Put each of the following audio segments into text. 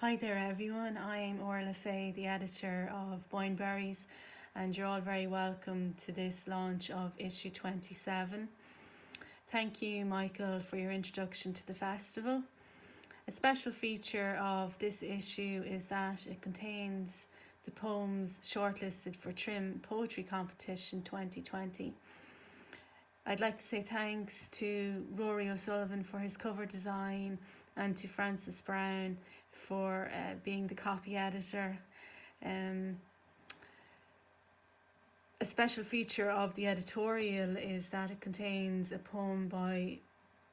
Hi there, everyone. I'm Orla Fay, the editor of Berries, and you're all very welcome to this launch of issue 27. Thank you, Michael, for your introduction to the festival. A special feature of this issue is that it contains the poems shortlisted for Trim Poetry Competition 2020. I'd like to say thanks to Rory O'Sullivan for his cover design and to Frances Brown for being the copy editor. A special feature of the editorial is that it contains a poem by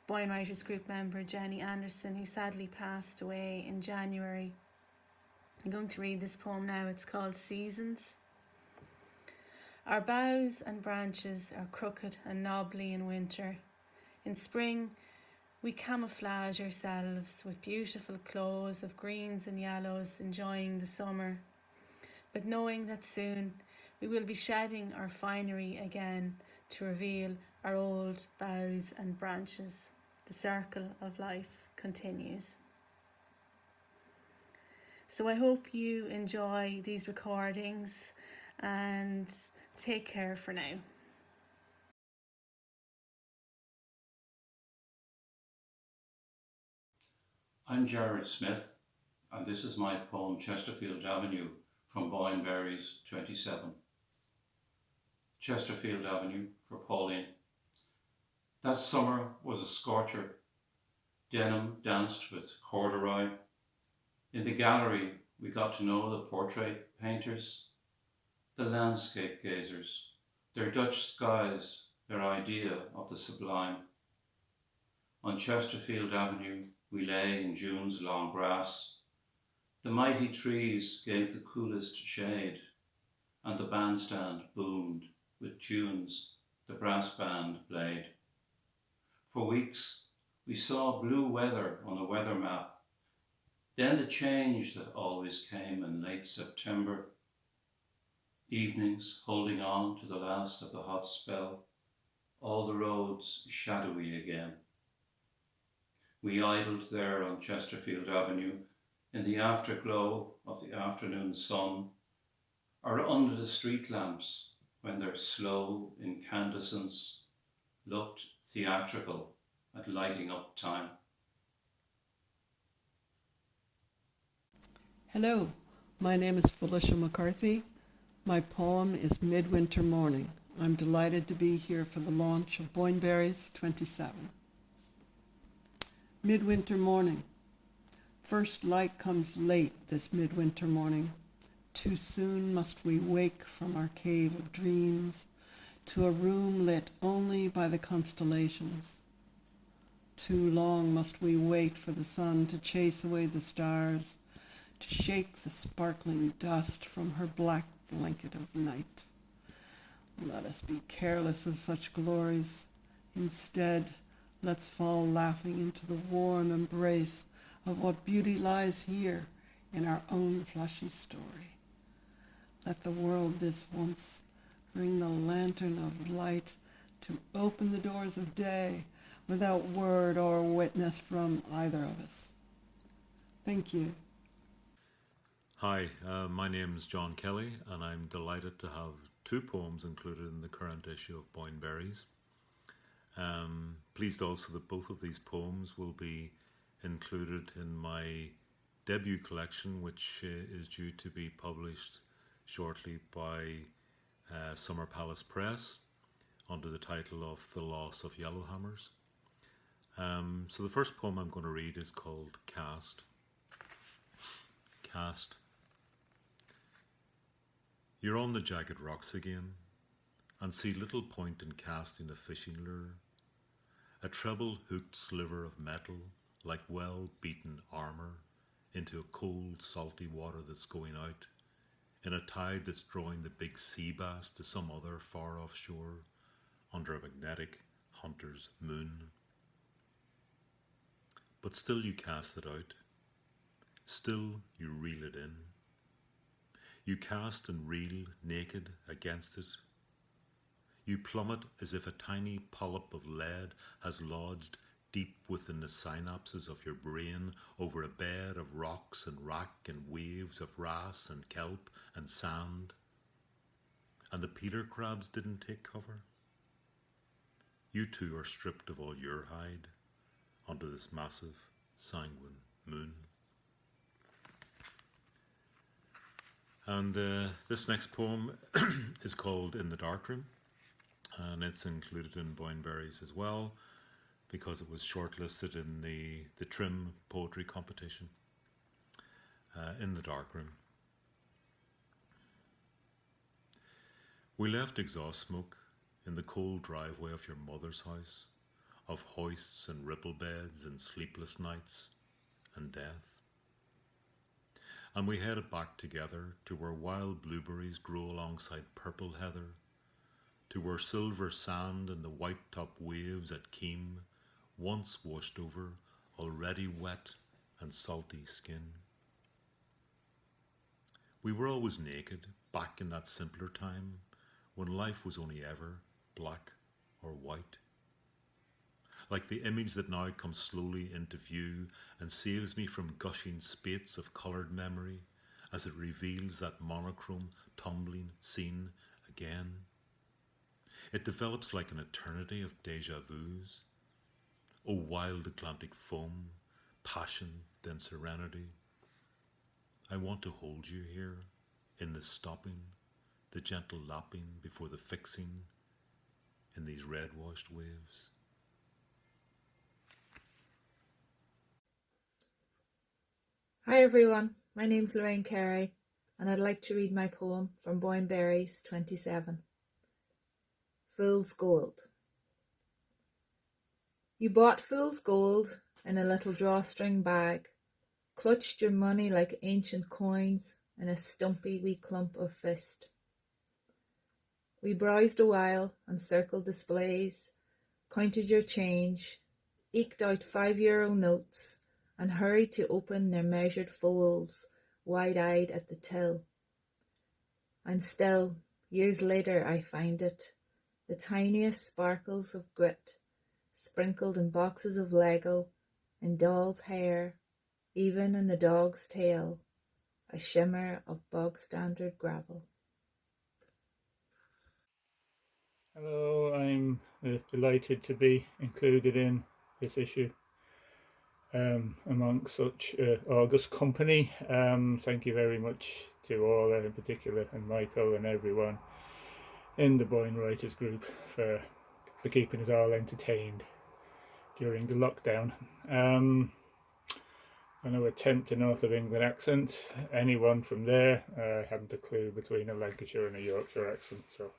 Boyne Writers Group member Jenny Anderson, who sadly passed away in January. I'm going to read this poem now. It's called Seasons. Our boughs and branches are crooked and knobbly in winter. In spring, we camouflage ourselves with beautiful clothes of greens and yellows, enjoying the summer, but knowing that soon we will be shedding our finery again to reveal our old boughs and branches. The circle of life continues. So I hope you enjoy these recordings and take care for now. I'm Jared Smith, and this is my poem Chesterfield Avenue from Boyne Berries 27. Chesterfield Avenue for Pauline. That summer was a scorcher. Denim danced with corduroy. In the gallery, we got to know the portrait painters, the landscape gazers, their Dutch skies, their idea of the sublime. On Chesterfield Avenue, we lay in June's long grass. The mighty trees gave the coolest shade, and the bandstand boomed with tunes the brass band played. For weeks, we saw blue weather on a weather map, then the change that always came in late September. Evenings holding on to the last of the hot spell, all the roads shadowy again. We idled there on Chesterfield Avenue in the afterglow of the afternoon sun, or under the street lamps when their slow incandescence looked theatrical at lighting up time. Hello, my name is Felicia McCarthy. My poem is Midwinter Morning. I'm delighted to be here for the launch of Boyne Berries 27. Midwinter morning. First light comes late this midwinter morning. Too soon must we wake from our cave of dreams to a room lit only by the constellations. Too long must we wait for the sun to chase away the stars, to shake the sparkling dust from her black blanket of night. Let us be careless of such glories. Instead, let's fall laughing into the warm embrace of what beauty lies here in our own fleshy story. Let the world this once bring the lantern of light to open the doors of day without word or witness from either of us. Thank you. Hi, my name is John Kelly, and I'm delighted to have two poems included in the current issue of Boyne Berries. Pleased also that both of these poems will be included in my debut collection, which is due to be published shortly by Summer Palace Press under the title of The Loss of Yellowhammers. So the first poem I'm going to read is called Cast. Cast. You're on the jagged rocks again, and see little point in casting a fishing lure, a treble-hooked sliver of metal like well-beaten armour into a cold, salty water that's going out, in a tide that's drawing the big sea bass to some other far-off shore under a magnetic hunter's moon. But still you cast it out, still you reel it in. You cast and reel naked against it. You plummet as if a tiny polyp of lead has lodged deep within the synapses of your brain over a bed of rocks and wrack and waves of wrasse and kelp and sand. And the peeler crabs didn't take cover. You too are stripped of all your hide onto this massive, sanguine moon. And this next poem is called In the Darkroom, and it's included in Boyneberries as well because it was shortlisted in the Trim Poetry Competition. In the Darkroom. We left exhaust smoke in the cold driveway of your mother's house, of hoists and ripple beds and sleepless nights and death. And we headed back together to where wild blueberries grow alongside purple heather, to where silver sand and the white-top waves at Keem once washed over already wet and salty skin. We were always naked, back in that simpler time, when life was only ever black or white. Like the image that now comes slowly into view and saves me from gushing spates of coloured memory as it reveals that monochrome tumbling scene again. It develops like an eternity of déjà vus. Oh, wild Atlantic foam, passion, then serenity. I want to hold you here, in the stopping, the gentle lapping before the fixing, in these red-washed waves. Hi everyone, my name's Lorraine Carey and I'd like to read my poem from Boyneberries 27. Fool's Gold. You bought fool's gold in a little drawstring bag, clutched your money like ancient coins in a stumpy wee clump of fist. We browsed a while on circle displays, counted your change, eked out €5 notes, and hurried to open their measured folds, wide-eyed at the till. And still, years later I find it, the tiniest sparkles of grit, sprinkled in boxes of Lego, in doll's hair, even in the dog's tail, a shimmer of bog-standard gravel. Hello, I'm delighted to be included in this issue amongst such august company. Thank you very much to all, in particular, and Michael and everyone in the Boyne Writers Group for keeping us all entertained during the lockdown. I'm going to attempt a North of England accent. Anyone from there, I haven't a clue between a Lancashire and a Yorkshire accent, so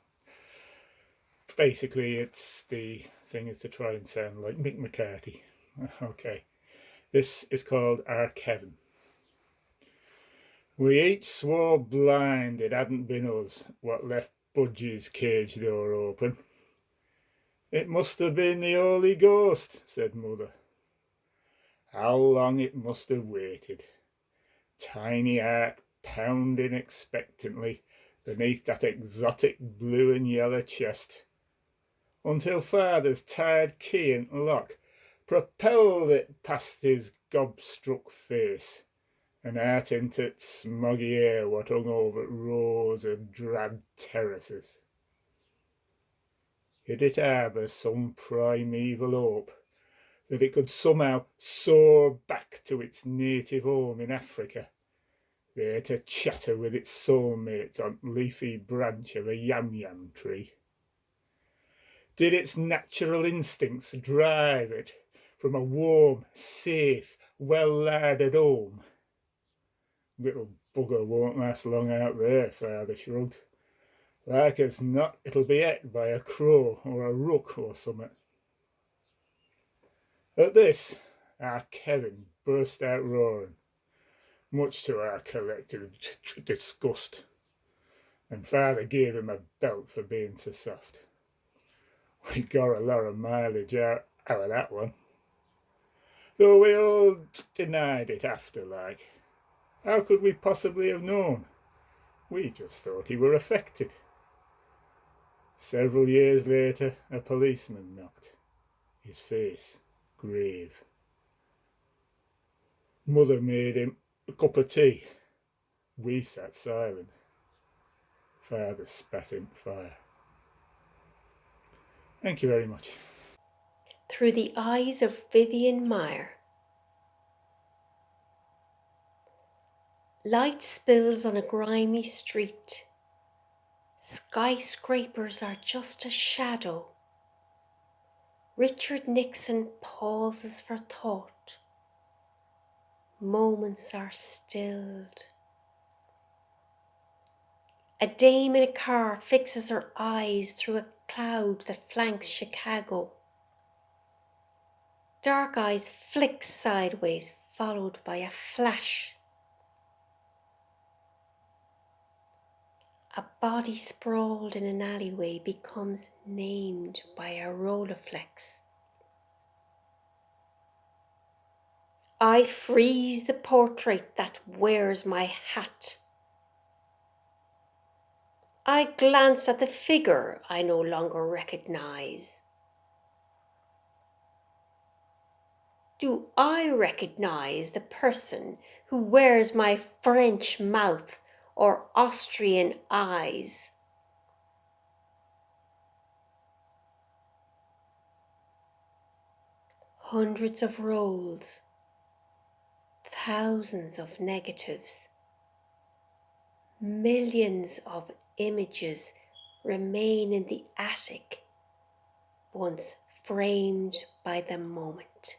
basically it's the thing is to try and sound like Mick McCarthy. Okay, this is called Our Kevin. We each swore blind it hadn't been us what left Budgie's cage door open. It must have been the Holy Ghost, said Mother. How long it must have waited, tiny heart pounding expectantly beneath that exotic blue and yellow chest, until Father's tired key and lock propelled it past his gob-struck face and out into its smoggy air what hung over rows of drab terraces. Did it harbour some primeval hope that it could somehow soar back to its native home in Africa, there to chatter with its soulmates on leafy branch of a yam-yam tree? Did its natural instincts drive it from a warm, safe, well-larded home? Little bugger won't last long out there, Father shrugged. Like as not, it'll be ate by a crow or a rook or something. At this, our Kevin burst out roaring, much to our collective disgust, and Father gave him a belt for being so soft. We got a lot of mileage out of that one, though we all denied it after like. How could we possibly have known? We just thought he were affected. Several years later, a policeman knocked. His face grave. Mother made him a cup of tea. We sat silent. Father spat in the fire. Thank you very much. Through the eyes of Vivian Meyer. Light spills on a grimy street. Skyscrapers are just a shadow. Richard Nixon pauses for thought. Moments are stilled. A dame in a car fixes her eyes through a cloud that flanks Chicago. Dark eyes flick sideways, followed by a flash. A body sprawled in an alleyway becomes named by a Rolleiflex. I freeze the portrait that wears my hat. I glance at the figure I no longer recognize. Do I recognize the person who wears my French mouth or Austrian eyes? Hundreds of rolls, thousands of negatives, millions of images remain in the attic, once framed by the moment.